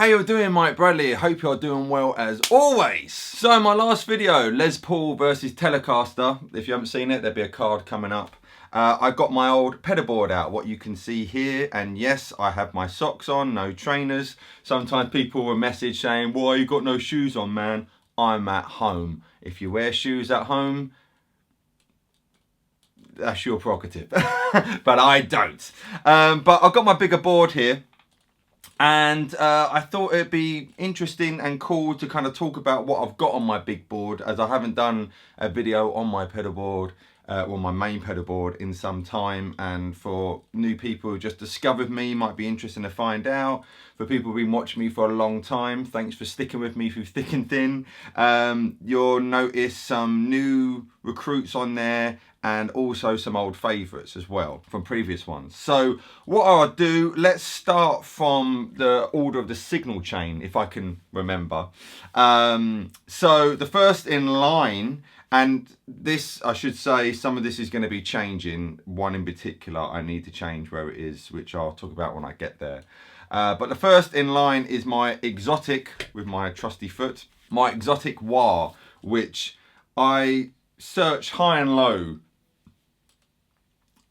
How you doing, Mike Bradley? Hope you're doing well as always. So my last video, Les Paul versus Telecaster. If you haven't seen it, there'll be a card coming up. I got my old pedalboard out, what you can see here, and yes, I have my socks on, no trainers. Sometimes people will message saying, why you got no shoes on, man? I'm at home. If you wear shoes at home, that's your prerogative, but I don't. But I've got my bigger board here, and I thought it'd be interesting and cool to kind of talk about what I've got on my big board, as I haven't done a video on my pedalboard, or my main pedalboard in some time, and for new people who just discovered me, might be interesting to find out. For people who've been watching me for a long time, thanks for sticking with me through thick and thin. You'll notice some new recruits on there, and also some old favourites as well from previous ones. So what I'll do, let's start from the order of the signal chain, if I can remember. So the first in line, and this, I should say, some of this is going to be changing. One in particular I need to change where it is, which I'll talk about when I get there. But the first in line is my Xotic, with my trusty foot, my Xotic Wah, which I searched high and low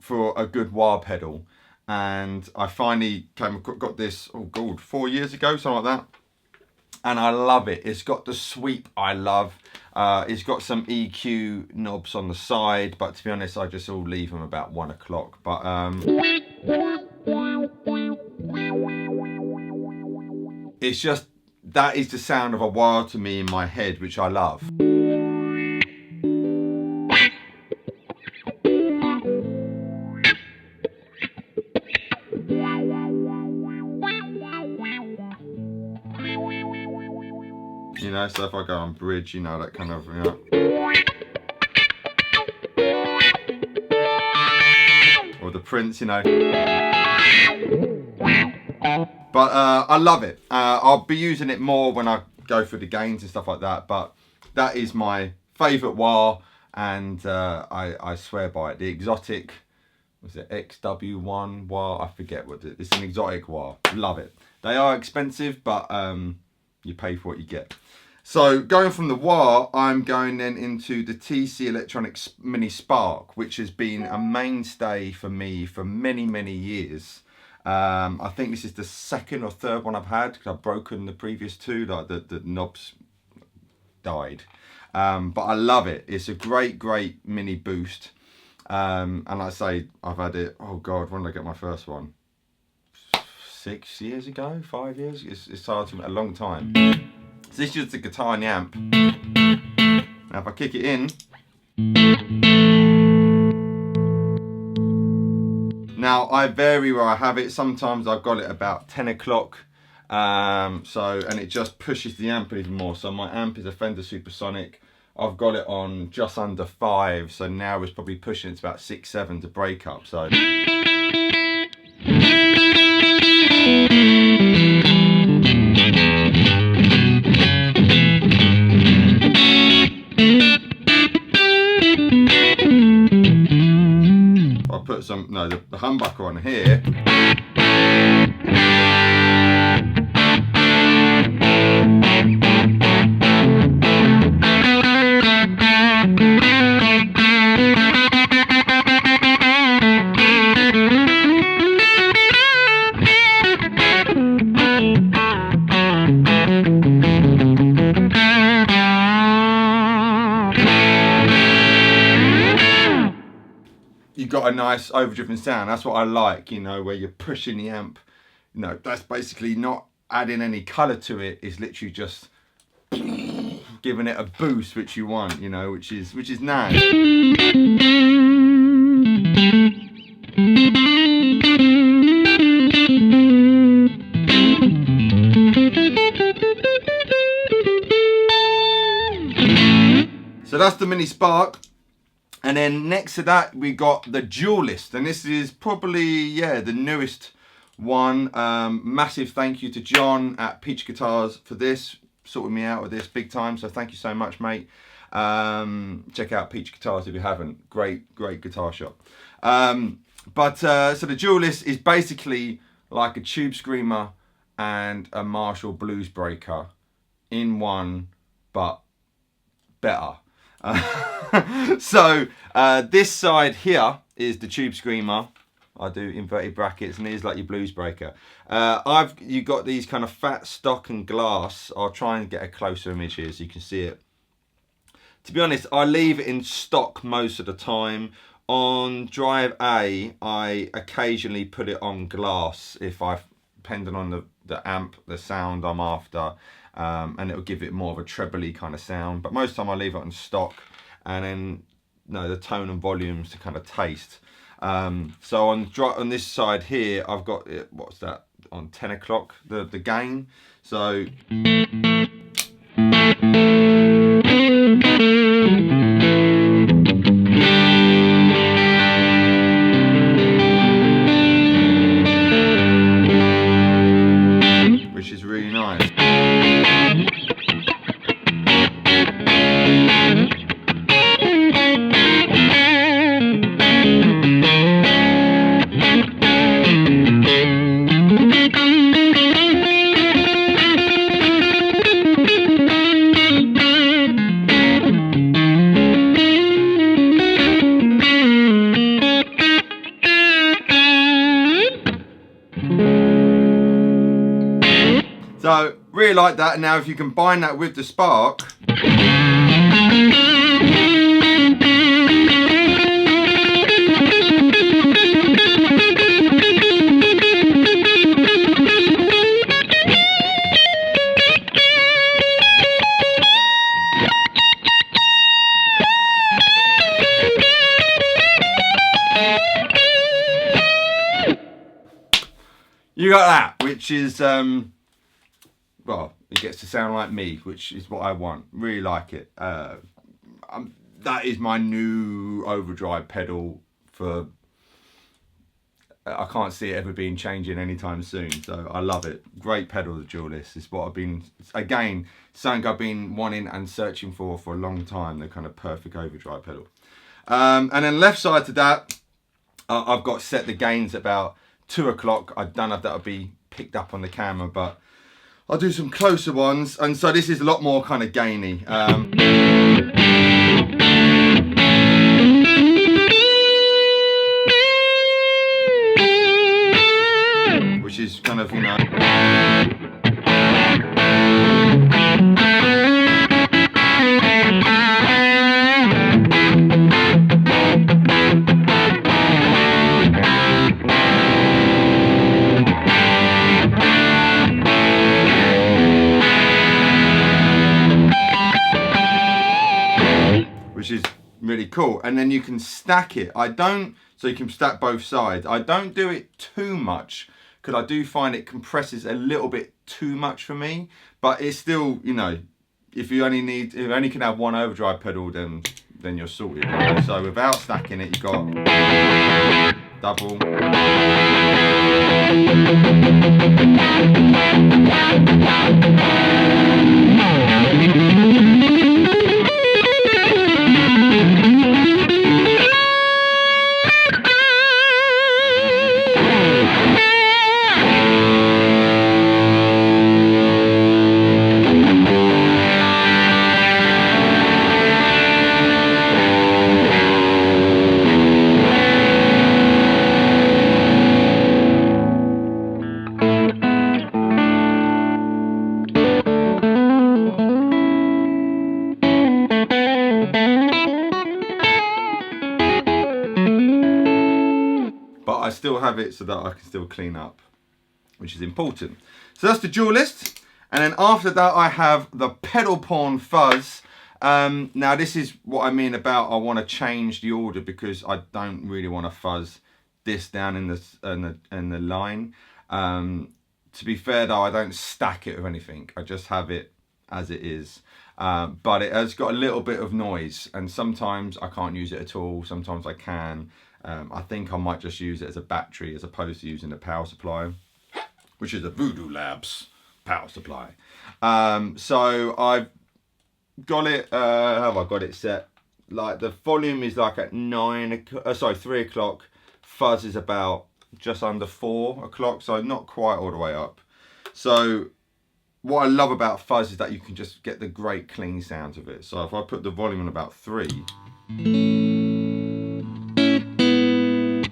for a good wah pedal, and I finally got this, oh god, 4 years ago, something like that, and I love it. It's got the sweep I love. It's got some EQ knobs on the side, but to be honest, I just all leave them about 1 o'clock. But it's just, that is the sound of a wah to me in my head, which I love. You know, so if I go on bridge, you know, that kind of, you know. Or the Prince, you know. But I love it. I'll be using it more when I go through the gains and stuff like that. But that is my favourite wah, and I swear by it. The Xotic, was it XW-1 Wah? I forget what it is. It's an Xotic Wah. Love it. They are expensive, but you pay for what you get. So going from the wah, I'm going then into the TC Electronics Mini Spark, which has been a mainstay for me for many, many years. I think this is the second or third one I've had, because I've broken the previous two, like the knobs died. But I love it. It's a great, great mini boost. And like I say, I've had it, oh God, when did I get my first one? 6 years ago, 5 years? It's hard to, a long time. So this is just the guitar and the amp. Now if I kick it in, now I vary where I have it. Sometimes I've got it about 10 o'clock. And it just pushes the amp even more. So my amp is a Fender Supersonic. I've got it on just under 5. So now it's probably pushing it to about 6, 7 to break up. So. Put some, no, the humbucker on here. You've got a nice overdriven sound. That's what I like, you know, where you're pushing the amp. You know, that's basically not adding any colour to it. It's literally just giving it a boost, which you want, you know, which is nice. So that's the Mini Spark. And then next to that, we got the Duellist, and this is probably, yeah, the newest one. Massive thank you to John at Peach Guitars for this, sorting me out with this big time. So thank you so much, mate. Check out Peach Guitars if you haven't. Great guitar shop. So the Duellist is basically like a Tube Screamer and a Marshall Blues Breaker in one, but better. So this side here is the Tube Screamer. I do inverted brackets, and here's like your Blues Breaker. You got these kind of fat stock and glass. I'll try and get a closer image here so you can see it. To be honest, I leave it in stock most of the time. On drive A, I occasionally put it on glass if depending on the amp, the sound I'm after, and it'll give it more of a trebly kind of sound. But most of the time I leave it on stock, and then the tone and volumes to kind of taste. So on this side here, I've got it, what's that, on 10 o'clock, the gain. So which is really nice. So really like that. Now if you combine that with the Spark, you got that, which is well, it gets to sound like me, which is what I want. Really like it. That is my new overdrive pedal for. I can't see it ever being changing anytime soon, so I love it. Great pedal, the Duellist. It's what I've been, again, something I've been wanting and searching for a long time. The kind of perfect overdrive pedal. And then left side to that, I've got set the gains about 2 o'clock. I don't know if that'll be picked up on the camera, but I'll do some closer ones, and so this is a lot more kind of gainy. Which is kind of, which is really cool. And then you can stack it. So you can stack both sides. I don't do it too much because I do find it compresses a little bit too much for me, but it's still, if you only can have one overdrive pedal, then you're sorted. So without stacking it, you've got double. I still have it so that I can still clean up, which is important. So that's the Duellist, and then after that I have the Pedal Pawn Fuzz. Now this is what I mean about I want to change the order because I don't really want to fuzz this down in the line. To be fair though, I don't stack it with anything. I just have it as it is. But it has got a little bit of noise, and sometimes I can't use it at all, sometimes I can. I think I might just use it as a battery as opposed to using the power supply, which is a Voodoo Labs power supply. So I've got it, how have I got it set? Like the volume is like at 3 o'clock. Fuzz is about just under 4 o'clock, so not quite all the way up. So what I love about Fuzz is that you can just get the great clean sounds of it. So if I put the volume on about 3,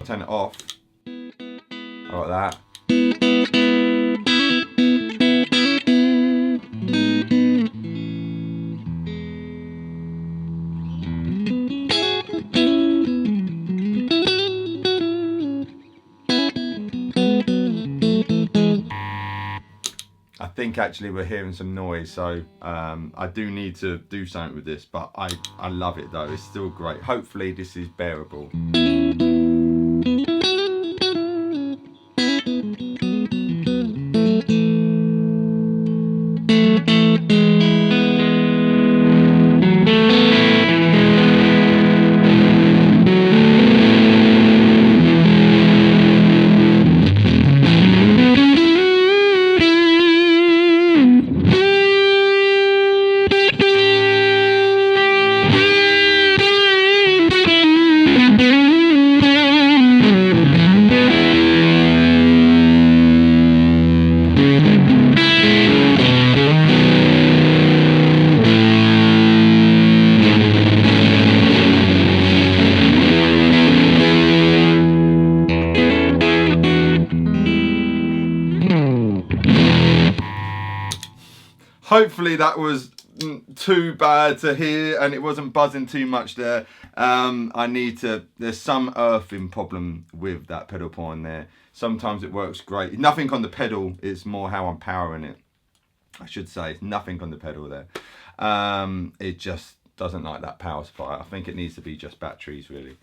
turn it off, like that. I think actually we're hearing some noise, so I do need to do something with this, but I love it though. It's still great. Hopefully this is bearable. Hopefully that was too bad to hear and it wasn't buzzing too much there. There's some earthing problem with that pedal pawn there. Sometimes it works great. Nothing on the pedal, it's more how I'm powering it. I should say, nothing on the pedal there. It just doesn't like that power supply. I think it needs to be just batteries really.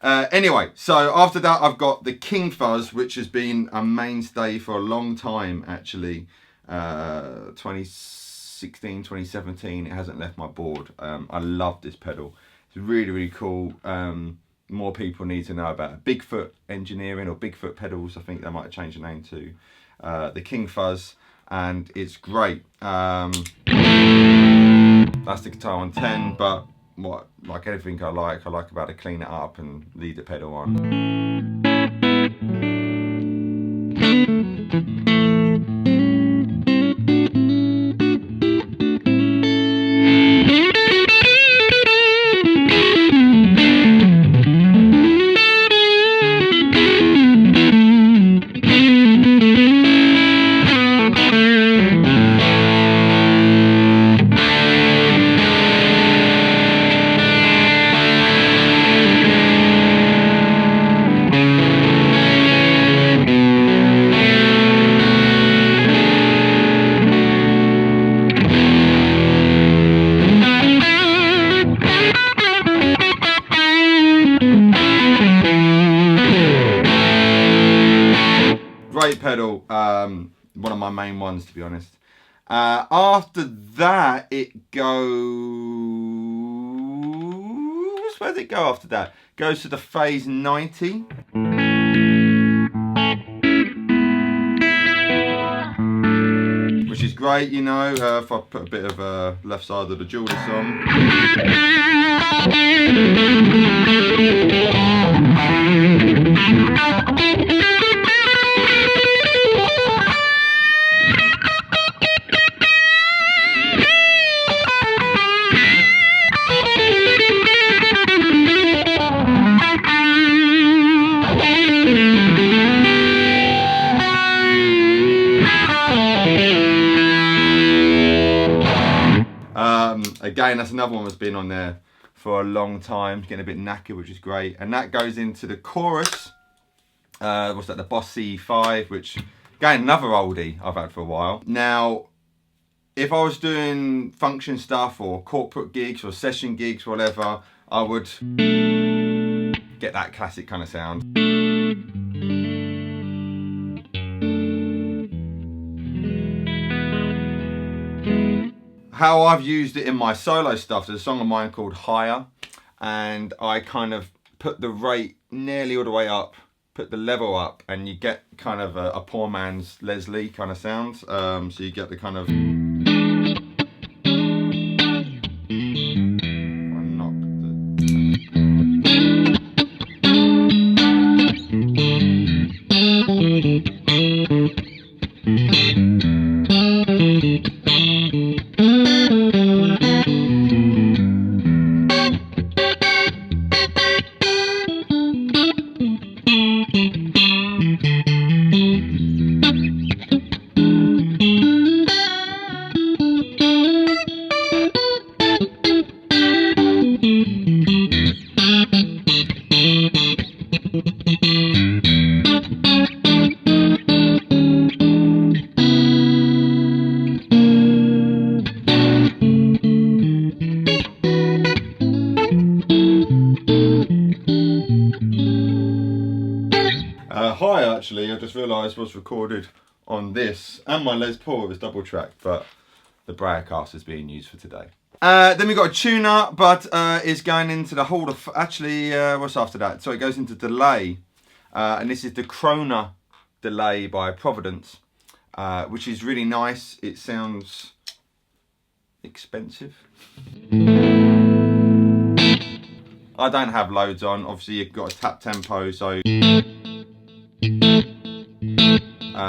Anyway, so after that I've got the King Fuzz, which has been a mainstay for a long time actually. 2016, 2017, it hasn't left my board. I love this pedal. It's really, really cool. More people need to know about it. Bigfoot engineering, or Bigfoot pedals, I think they might have changed the name to the King Fuzz, and it's great. That's the guitar on 10, but like everything I like about to clean it up and leave the pedal on. Great pedal, one of my main ones to be honest. After that it goes, where does it go after that? Goes to the Phase 90. Which is great, you know, if I put a bit of left side of the Duellist on. Again, that's another one that's been on there for a long time, getting a bit knackered, which is great. And that goes into the chorus. What's that? The Boss CE5, which, again, another oldie I've had for a while. Now, if I was doing function stuff or corporate gigs or session gigs, whatever, I would get that classic kind of sound. How I've used it in my solo stuff, there's a song of mine called Higher, and I kind of put the rate nearly all the way up, put the level up, and you get kind of a poor man's Leslie kind of sound. So you get the kind of... actually. I just realised was recorded on this, and my Les Paul was double tracked, but the Bradcaster is being used for today. Then we've got a tuner, but is going into the Hall of... Actually, what's after that? So it goes into delay. And this is the Chrono delay by Providence, which is really nice. It sounds expensive. I don't have loads on. Obviously, you've got a tap tempo, so...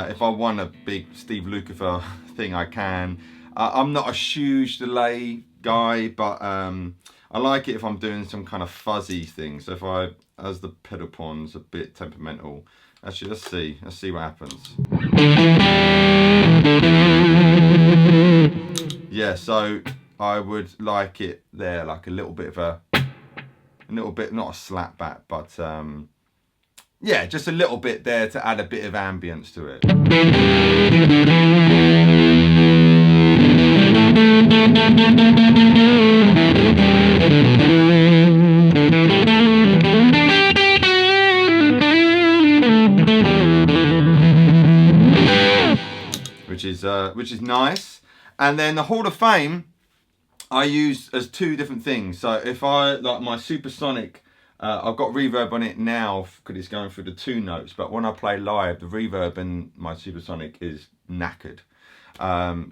if I want a big Steve Lukather thing, I can. I'm not a huge delay guy, but I like it if I'm doing some kind of fuzzy thing. So if as the pedal pawn's a bit temperamental, actually let's see what happens. Yeah, so I would like it there, like a little bit of not a slap back, but yeah, just a little bit there to add a bit of ambience to it. Which is nice. And then the Hall of Fame I use as two different things. So if I like my Supersonic, I've got reverb on it now because it's going through the 2 notes, but when I play live, the reverb in my Supersonic is knackered.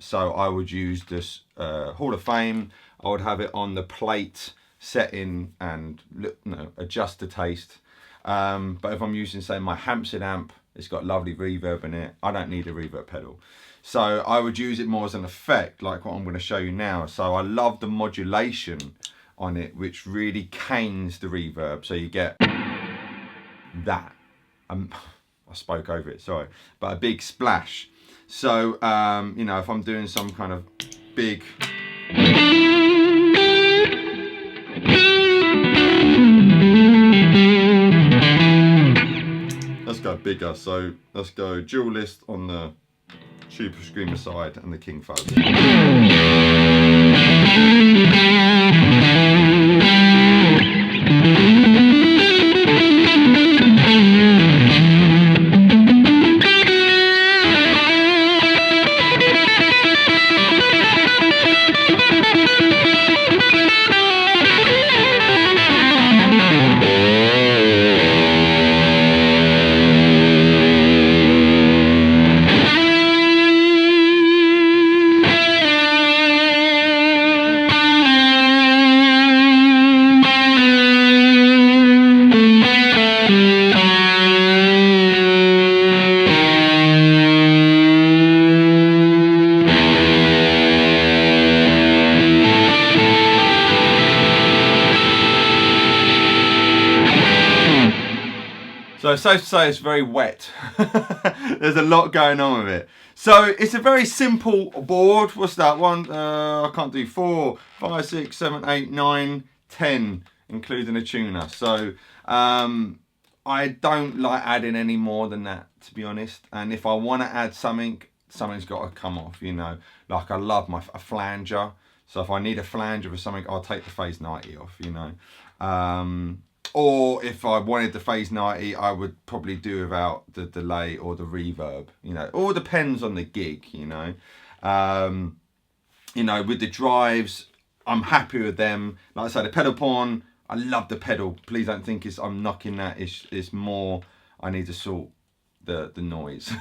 So I would use this Hall of Fame. I would have it on the plate setting and adjust the taste. But if I'm using, say, my Hampstead amp, it's got lovely reverb in it. I don't need a reverb pedal. So I would use it more as an effect, like what I'm going to show you now. So I love the modulation on it, which really canes the reverb. So you get that. I spoke over it, sorry. But a big splash. So, you know, if I'm doing some kind of big... Let's go bigger. So let's go Duellist on the Super Screamer side and the King Fuzz. So safe to say it's very wet. There's a lot going on with it. So it's a very simple board. What's that one? I can't do 4, 5, 6, 7, 8, 9, 10, including a tuner. So I don't like adding any more than that, to be honest. And if I want to add something, something's got to come off, you know. Like I love a flanger. So if I need a flanger for something, I'll take the Phase 90 off, you know. Or if I wanted the Phase 90, I would probably do without the delay or the reverb, you know. It all depends on the gig, you know. You know, with the drives, I'm happy with them. Like I say, the pedal pawn, I love the pedal. Please don't think I'm knocking that. It's more, I need to sort the noise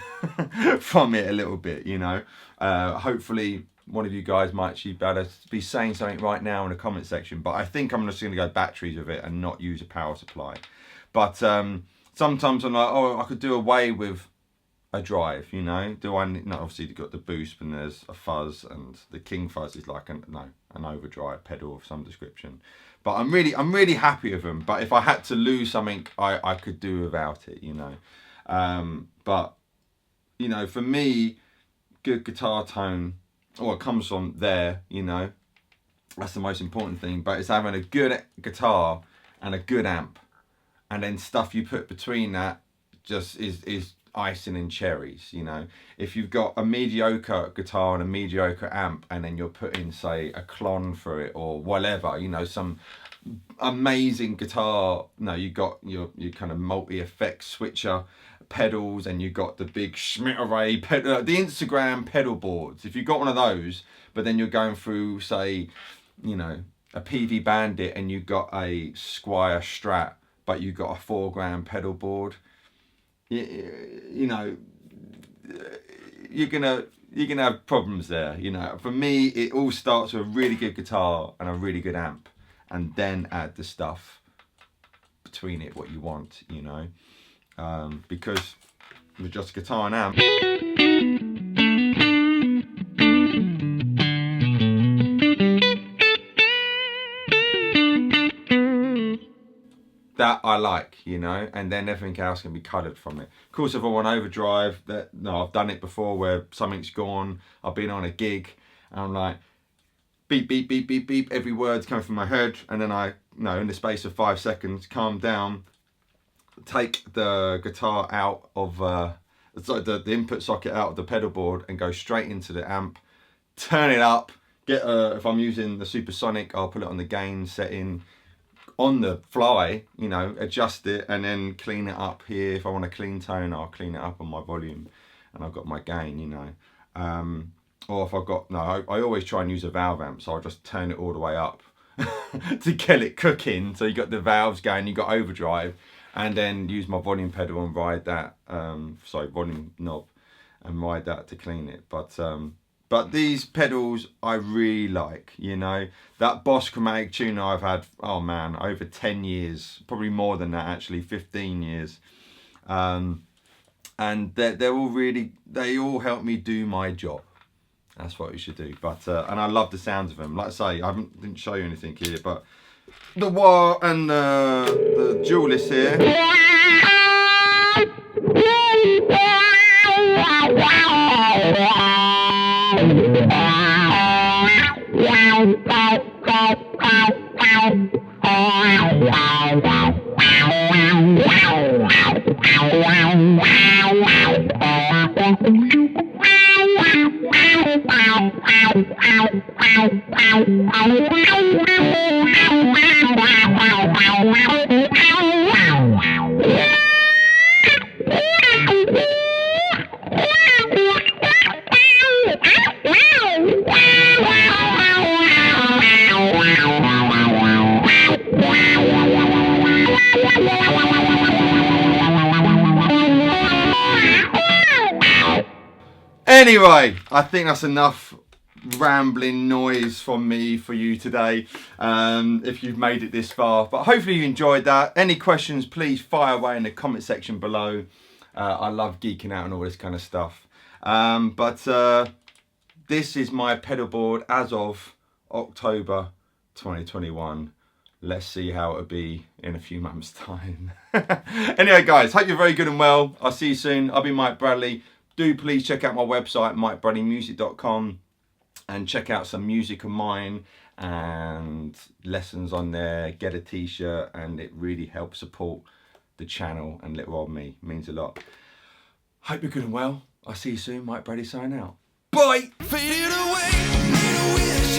from it a little bit, you know. Hopefully one of you guys might actually be saying something right now in the comment section, but I think I'm just going to go batteries with it and not use a power supply. But sometimes I'm like, oh, I could do away with a drive, you know. Do I need, no, obviously you've got the boost and there's a fuzz, and the King Fuzz is like an overdrive pedal of some description. But I'm really happy with them. But if I had to lose something, I could do without it, you know. But you know, for me, good guitar tone, it comes from there, you know. That's the most important thing. But it's having a good guitar and a good amp, and then stuff you put between that just is icing and cherries, you know. If you've got a mediocre guitar and a mediocre amp, and then you're putting, say, a clon for it or whatever, you know, some amazing guitar, no, you got your kind of multi-effect switcher pedals, and you've got the big Schmidt array pedal, the Instagram pedal boards. If you've got one of those, but then you're going through, say, you know, a PV Bandit, and you've got a Squire Strat, but you've got a 4 grand pedal board, you know, you're gonna have problems there. You know, for me, it all starts with a really good guitar and a really good amp, and then add the stuff between it what you want, you know, because with just guitar and amp, that I like, you know, and then everything else can be coloured from it. Of course, if I want overdrive, I've done it before where something's gone, I've been on a gig, and I'm like, beep, beep, beep, beep, beep, every word's coming from my head, and then I, in the space of 5 seconds, calm down, take the guitar out of, the input socket out of the pedal board, and go straight into the amp, turn it up, if I'm using the Supersonic, I'll put it on the gain setting, on the fly, you know, adjust it, and then clean it up here. If I want a clean tone, I'll clean it up on my volume, and I've got my gain, you know. Or if I've got, I always try and use a valve amp, so I'll just turn it all the way up to get it cooking. So you got the valves going, you got overdrive, and then use my volume pedal and ride that, volume knob, and ride that to clean it. But these pedals I really like, you know. That Boss Chromatic tuner I've had, oh man, over 10 years, probably more than that actually, 15 years. And they're all really, they all help me do my job. That's what you should do. But and I love the sounds of them. Like I say, I didn't show you anything here, but the Wah and the Duellist here. Anyway, I think that's enough rambling noise from me for you today, if you've made it this far. But hopefully you enjoyed that. Any questions, please fire away in the comment section below. I love geeking out and all this kind of stuff. This is my pedal board as of October 2021. Let's see how it'll be in a few months' time. Anyway, guys, hope you're very good and well. I'll see you soon. I'll be Mike Bradley. Do please check out my website, mikebradleymusic.com, and check out some music of mine and lessons on there. Get a t-shirt, and it really helps support the channel and little old me. It means a lot. Hope you're good and well. I'll see you soon. Mike Bradley signing out. Bye! Faded away, made a wish.